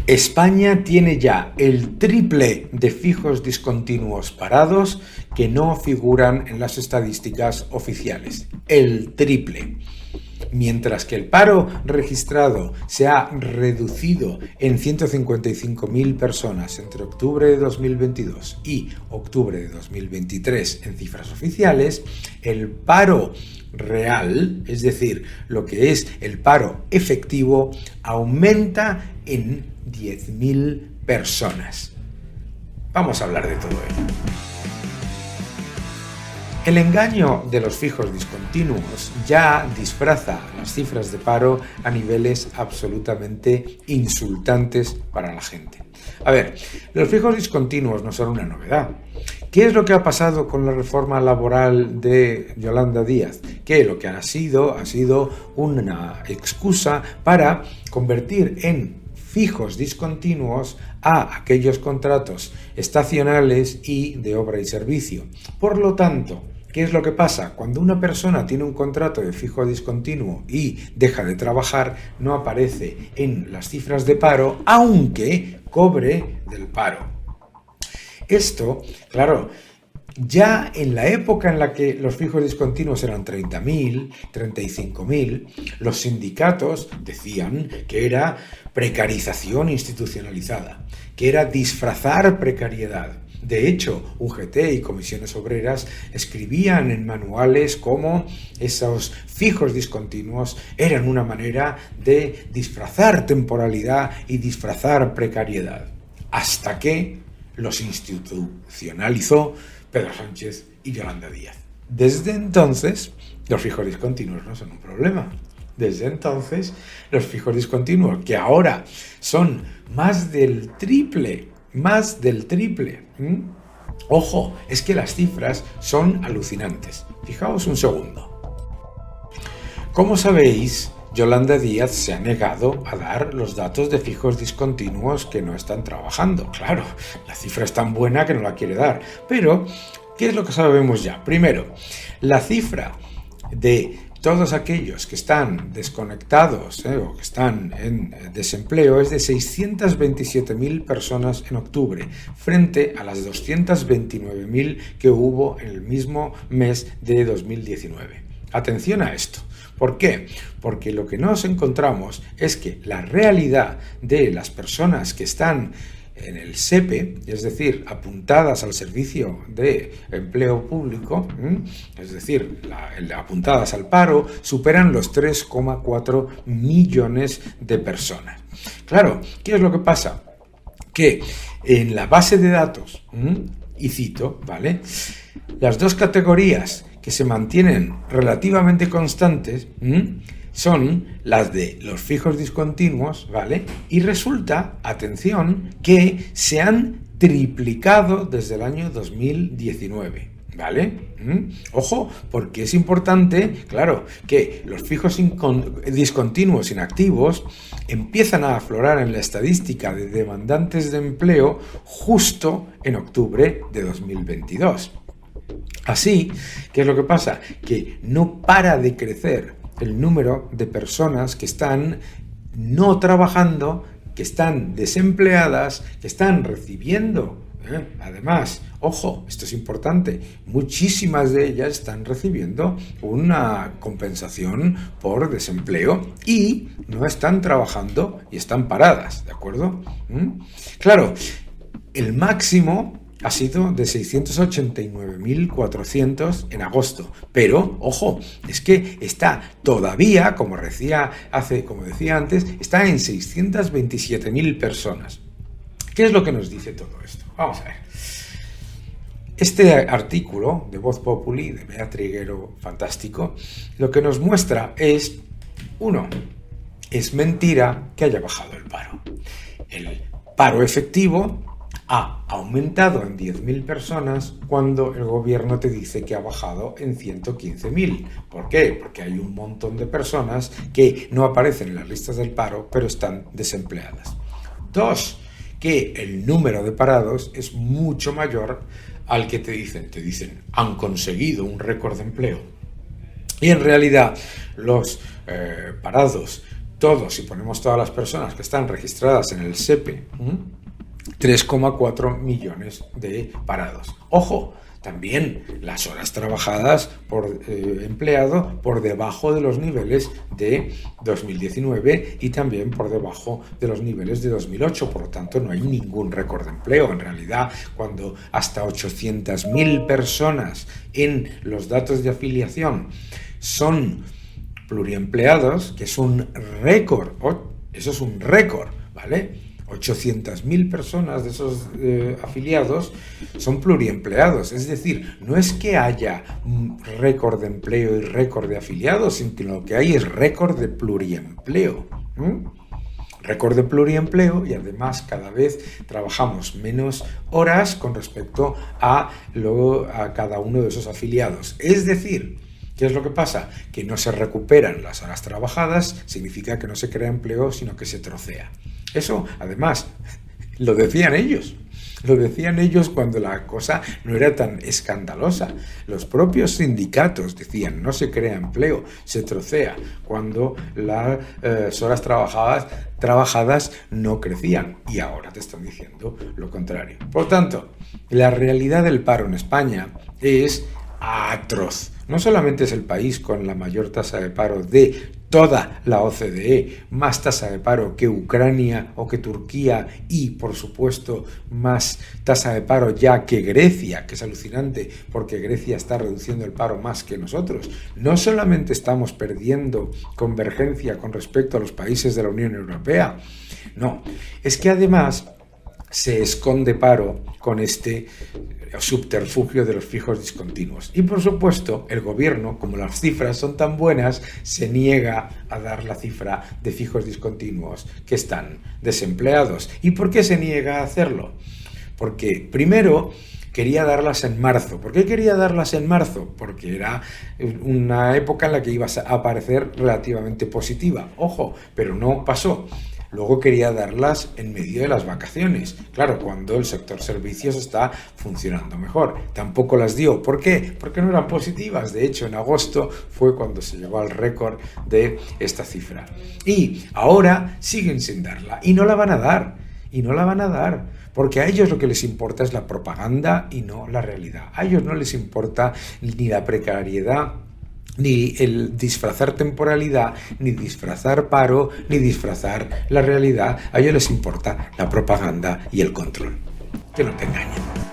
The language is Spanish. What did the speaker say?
España tiene ya el triple de fijos discontinuos parados que no figuran en las estadísticas oficiales. El triple. Mientras que el paro registrado se ha reducido en 155.000 personas entre octubre de 2022 y octubre de 2023 en cifras oficiales, el paro real, es decir, lo que es el paro efectivo, aumenta en 10.000 personas. Vamos a hablar de todo ello. El engaño de los fijos discontinuos ya disfraza las cifras de paro a niveles absolutamente insultantes para la gente. A ver, los fijos discontinuos no son una novedad. ¿Qué es lo que ha pasado con la reforma laboral de Yolanda Díaz? Que lo que ha sido una excusa para convertir en fijos discontinuos a aquellos contratos estacionales y de obra y servicio. Por lo tanto, ¿qué es lo que pasa? Cuando una persona tiene un contrato de fijo discontinuo y deja de trabajar, no aparece en las cifras de paro, aunque cobre del paro. Esto, claro, ya en la época en la que los fijos discontinuos eran 30.000, 35.000, los sindicatos decían que era precarización institucionalizada, que era disfrazar precariedad. De hecho, UGT y comisiones obreras escribían en manuales cómo esos fijos discontinuos eran una manera de disfrazar temporalidad y disfrazar precariedad. Hasta que los institucionalizó Pedro Sánchez y Yolanda Díaz. Desde entonces, los fijos discontinuos no son un problema. Desde entonces, los fijos discontinuos, que ahora son más del triple. Ojo, es que las cifras son alucinantes. Fijaos un segundo. Como sabéis, Yolanda Díaz se ha negado a dar los datos de fijos discontinuos que no están trabajando. Claro, la cifra es tan buena que no la quiere dar. Pero, ¿qué es lo que sabemos ya? Primero, la cifra de todos aquellos que están desconectados o que están en desempleo es de 627.000 personas en octubre, frente a las 229.000 que hubo en el mismo mes de 2019. Atención a esto. ¿Por qué? Porque lo que nos encontramos es que la realidad de las personas que están en el SEPE, es decir, apuntadas al servicio de empleo público, es decir, apuntadas al paro, superan los 3,4 millones de personas. Claro, ¿qué es lo que pasa? Que en la base de datos, y cito, ¿vale?, las dos categorías que se mantienen relativamente constantes son las de los fijos discontinuos, ¿vale? Y resulta, atención, que se han triplicado desde el año 2019, ¿vale? Ojo, porque es importante, claro, que los fijos discontinuos inactivos empiezan a aflorar en la estadística de demandantes de empleo justo en octubre de 2022. Así, ¿qué es lo que pasa? Que no para de crecer el número de personas que están no trabajando, que están desempleadas, que están recibiendo. Además, ojo, esto es importante, muchísimas de ellas están recibiendo una compensación por desempleo y no están trabajando y están paradas, ¿de acuerdo? Claro, el máximo ha sido de 689.400 en agosto. Pero, ojo, es que está todavía, como decía antes, está en 627.000 personas. ¿Qué es lo que nos dice todo esto? Vamos a ver. Este artículo de Voz Populi, de Bea Triguero, fantástico, lo que nos muestra es, uno, es mentira que haya bajado el paro. El paro efectivo ha aumentado en 10.000 personas cuando el gobierno te dice que ha bajado en 115.000. ¿Por qué? Porque hay un montón de personas que no aparecen en las listas del paro, pero están desempleadas. Dos, que el número de parados es mucho mayor al que te dicen, han conseguido un récord de empleo. Y en realidad los parados todos, si ponemos todas las personas que están registradas en el SEPE, 3,4 millones de parados. ¡Ojo! También las horas trabajadas por empleado por debajo de los niveles de 2019 y también por debajo de los niveles de 2008. Por lo tanto, no hay ningún récord de empleo. En realidad, cuando hasta 800.000 personas en los datos de afiliación son pluriempleados, que es un récord, eso es un récord, ¿vale? 800.000 personas de esos afiliados son pluriempleados. Es decir, no es que haya récord de empleo y récord de afiliados, sino que lo que hay es récord de pluriempleo. Récord de pluriempleo, y además cada vez trabajamos menos horas con respecto a cada uno de esos afiliados. Es decir, ¿qué es lo que pasa? Que no se recuperan las horas trabajadas, significa que no se crea empleo, sino que se trocea. Eso, además, lo decían ellos. Lo decían ellos cuando la cosa no era tan escandalosa. Los propios sindicatos decían, no se crea empleo, se trocea, cuando las horas trabajadas no crecían. Y ahora te están diciendo lo contrario. Por tanto, la realidad del paro en España es atroz. No solamente es el país con la mayor tasa de paro de toda la OCDE, más tasa de paro que Ucrania o que Turquía y, por supuesto, más tasa de paro ya que Grecia, que es alucinante porque Grecia está reduciendo el paro más que nosotros. No solamente estamos perdiendo convergencia con respecto a los países de la Unión Europea, no, es que además se esconde paro con este subterfugio de los fijos discontinuos. Y por supuesto, el gobierno, como las cifras son tan buenas, se niega a dar la cifra de fijos discontinuos que están desempleados. ¿Y por qué se niega a hacerlo? Porque primero quería darlas en marzo. ¿Por qué quería darlas en marzo? Porque era una época en la que iba a parecer relativamente positiva. Ojo, pero no pasó. Luego quería darlas en medio de las vacaciones, claro, cuando el sector servicios está funcionando mejor. Tampoco las dio. ¿Por qué? Porque no eran positivas. De hecho, en agosto fue cuando se llegó al récord de esta cifra. Y ahora siguen sin darla. Y no la van a dar. Y no la van a dar. Porque a ellos lo que les importa es la propaganda y no la realidad. A ellos no les importa ni la precariedad, ni el disfrazar temporalidad, ni disfrazar paro, ni disfrazar la realidad. A ellos les importa la propaganda y el control. Que no te engañen.